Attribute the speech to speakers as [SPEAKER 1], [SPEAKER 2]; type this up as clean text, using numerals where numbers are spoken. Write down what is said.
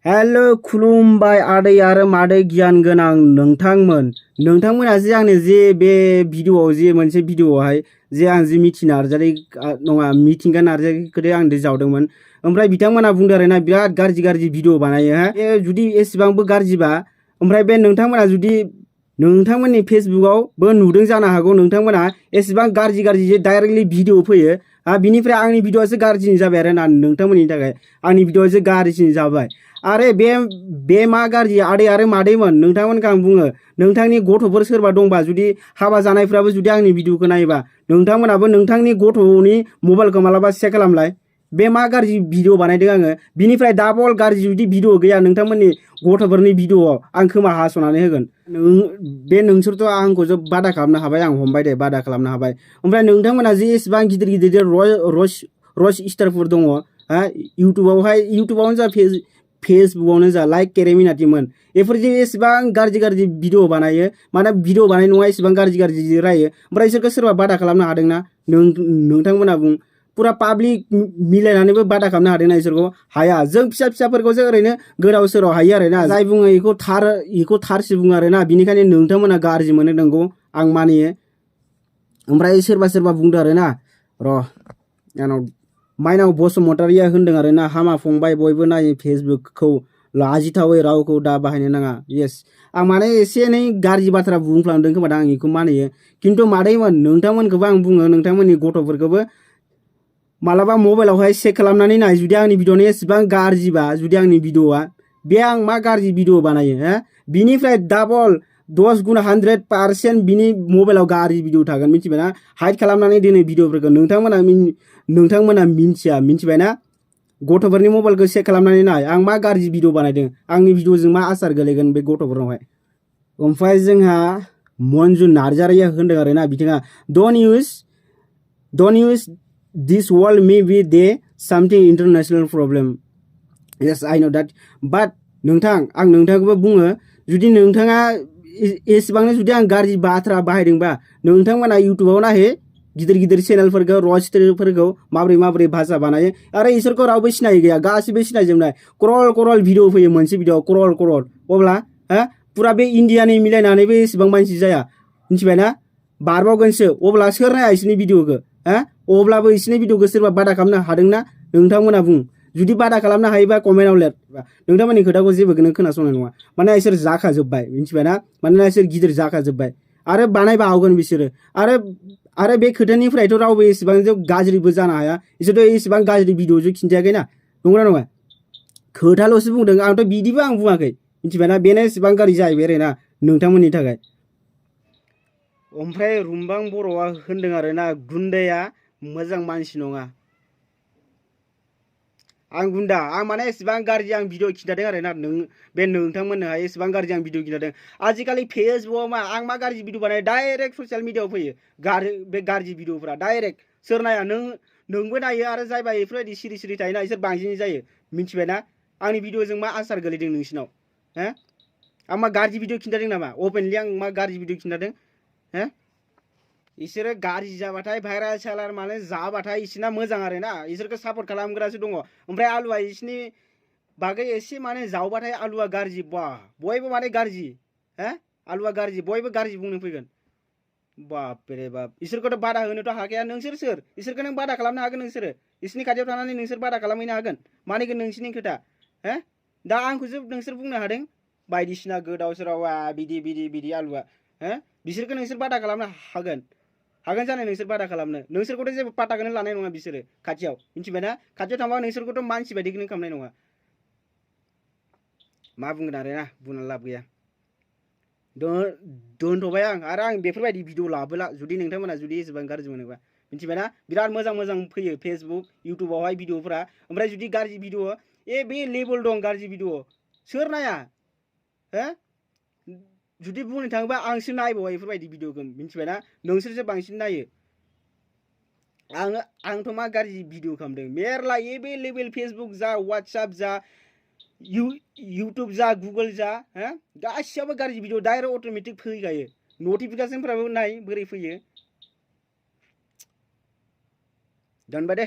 [SPEAKER 1] Hello खुलुमबाय आदै आरो मादै गियान गोनां नोंथांमोना जे आंनो जे बे भिडिअआव जे मोनसे भिडिअआवहाय जे आं जे मिथि नार्जारि नङा मिथिंगा नार्जारिखौदे आं जावदोंमोन ओमफ्राय बिथांमोना बुंदों आरोना बिराद गाज्रि भिडिअ बानायो हा बे जुदि एसेबांबो गाज्रिबा ओमफ्राय बे नोंथांमोना जुदि नोंथांमोननि फेसबुकआवबो नुदों जानो हागौ नोंथांमोना एसेबां गाज्रि जे डाइरेक्टलि भिडिअ फैयो बिनिफ्राय आंनि भिडिअआसो गाज्रिसिन जाबाय आरो ना नोंथांमोननि थाखाय आंनि भिडिअआसो गाज्रिसिन जाबाय आरे बे मा गाज्रि आदै आरो मादैमोन नोंथांमोनखौ आं बुङो नोंथांनि गथ'फोर सोरबा दंबा जुदि हाबा जानायफ्राबो जुदि आंनि भिडिअखौ नायोबा नोंथांमोनाबो नोंथांनि गथ'नि मबाइलखौ मालाबा चेक खालामलाय बे मा गाज्रि भिडिअ बानायदों आङो बिनिफ्राय डाबल गाज्रि जुदि भिडिअ गैया नोंथांमोननि गथ'फोरनि भिडिअआव आं खोमा हास'नानै होगोन बे नोंसोरथ' आंखौ जो बादा खालामनो हाबाय आं हमबाय दे बादा खालामनो हाबाय ओमफ्राय नोंथांमोना जे एसेबां गिदिर रस स्टारफोर दङ इउटुबावनो जा फेसबुकआवनो जा लाइक केरेमिनाटिमोन बेफोर जे एसेबां गाज्रि भिडिअ बानायो माने भिडिअ बानाय नङा एसेबां गाज्रि रायो ओमफ्राय इसोरखौ सोरबा बादा खालामनो हादोंना नोंथांमोना बुं पुरा पाब्लिक मिलायनानैबो बादा खालामनो हादोंना इसोरखौ हाया जों फिसाफोरखौसो ओरैनो गोदाव सोराव हायो आरोना जाय बुङो इखौ थारसो बुङो आरोना बिनिखायनो नोंथांमोना गाज्रि मोनो नंगौ आं मानियो ओमफ्राय सोरबा बुंदों आरोना र' आंनाव माइनाव बसुमतारिया होनदों आरोना हामा फंबाय बयबो नायो फेसबुकखौ लाजिथावै रावखौ दा बाहायनो नाङा येस आं माने एसे एनै गाज्रि बाथ्रा बुंफ्लांदों खोमा आं बेखौ मानियो खिन्थु मादैमोन नोंथांमोनखौबो आं बुङो नोंथांमोननि गथ'फोरखौबो मालाबा मबाइलावहाय चेक खालामनानै नाय जुदि आंनि भिडिअनि एसेबां गाज्रिबा जुदि आंनि भिडिअआ बे आं मा गाज्रि भिडिअ बानायो बिनिफ्राय डाबल 10 गुना 100% बिनि मबाइलाव गाज्रि भिडिअ थागोन मिथिबायना हाइड खालामनानै दोनो भिडिअफोरखौ नोंथांमोना मिथिबायना गथ'फोरनि मबाइलखौ चेक खालामनानै नाय आं मा गाज्रि भिडिअ बानायदों आंनि भिडिअजों मा आसार गोलैगोन बे गथ'फोरनावहाय ओमफ्राय जोंहा मन्जु नार्जारिया होनदों आरोना बिथाङा don't use this world maybe they something international problem yes I know that but नोंथां आं नोंथांखौबो बुङो जुदि नोंथाङा एसेबांनो जुदि आं गाज्रि बाथ्रा बाहायदोंबा नोंथांमोना इउटुबाव नाहे गिदिर चेनेलफोरखौ रस्टफोरखौ माबोरै भाषा बानायो आरो इसोरखौ रावबो सिनाय गैया गासिबो सिनायजोबनाय करल भिडिअ फैयो मोनसे भिडिअ करल अब्ला पुरा बे इन्डियानि मिलायनानैबो एसेबां मानसि जाया मिथिबायना बारबावगोनसो अब्ला सोर नाया इसोरनि भिडिअखौ अब्लाबो इसोरनि भिडिअखौ सोरबा बादा खालामनो हादोंना नोंथांमोना बुं जुदि बादा खालामनो हायोबा कमेन्टआव लिर नोंथांमोननि खोथाखौ जेबोखौनो खोनासंनाय नङा माने इसोर जाखाजोब्बाय मिथिबायना मानोना इसोर गिदिर जाखाजोब्बाय आरो बानायबा हागोन बिसोरो आरो बे खोथानिफ्रायथ' रावबो एसेबां गाज्रिबो जानो हाया इसोरथ' एसेबां गाज्रि भिडिअजों खिन्थायाखैना नंगौना नङा खोथाल'सो बुंदों आंथ' बिदिबो आं बुङाखै मिथिबायना बेनो एसेबां गाज्रि जाहैबाय आरोना नोंथांमोननि थाखाय ओमफ्राय रुमबां बर'आ होनदों आरोना गुन्दाया मोजां मानसि नङा आं गुन्दा आं माने एसेबां गाज्रि आं भिडिअ खिन्थादों आरोना बे नोंथांमोननोहाय एसेबां गाज्रि आं भिडिअ खिन्थादों आजिखालि फेसबुकआव आं मा गाज्रि भिडिअ बानायो डाइरेक्ट ससियेल मिडियाआव फैयो बे गाज्रि भिडिअफोरा डाइरेक्ट सोर नाया नोंबो नायो आरो जायबा बेफोरबायदि सिरि थायोना इसोर बांसिन जायो मिथिबायना आंनि भिडिअजों मा आसार गोलैदों नोंसिनाव आं मा गाज्रि भिडिअ खिन्थादों नामा अपेनलि आं मा गाज्रि भिडिअ खिन्थादों इसोरो गाज्रि जाबाथाय भाइराल सालार माने जाबाथाय इसोरना मोजां आरोना इसोरखौ सापर्ट खालामग्रासो दङ ओमफ्राय आलुआ इसोरनि बागै एसे माने जावबाथाय आलुआ गाज्रि बयबो माने गाज्रि आलुआ गाज्रि बयबो गाज्रि बुंनो फैगोन बाप रे बाप इसोरखौथ' बादा होनोथ' हाखाया नोंसोर सोर इसोरखौ नों बादा खालामनो हागोन नोंसोरो इसोरनि खाथियाव थानानै नोंसोर बादा खालामहैनो हागोन मानिगोन नोंसिनि खोथा दा आंखौसो नोंसोर बुंनो हादों बायदिसिना गोदाव सोराव बिदि आलुआ बिसोरखौ नोंसोर बादा खालामनो हागोन जानो नोंसोर बादा खालामनो नोंसोरखौथ' जेबो पाताखौनो लानाय नङा बिसोरो खाथियाव मिथिबायना खाथियाव थांबा नोंसोरखौथ' मानसि बायदिखौनो खालामनाय नङा मा बुंगोन आरोना बुंनानै लाब गैया दोनथ'बाय आरो आं बेफोरबायदि भिडिअ लाबोला जुदि नोंथांमोना जुदि एसेबां गाज्रि मोनोबा मिथिबायना बिराद मोजां फैयो फेसबुक इउटुबावहाय भिडिअफोरा ओमफ्राय जुदि गाज्रि भिडिअ बे लेभेल दं गाज्रि भिडिअ सोर नाया जुदि बुंनो थाङोबा आंसो नायबावा बेफोरबायदि भिडिअखौ मिथिबायना नोंसोरसो बांसिन नायो आंथ' मा गाज्रि भिडिअ खालामदों मेरला एभेलेबेल फेसबुक जा वाट्सएप जा इउटुब जा गुगल जा गासियावबो गाज्रि भिडिअ डाइरेक्ट अट'मेटिक फैखायो नटिफिकेसनफ्राबो नाय बोरै फैयो दोनबाय दे।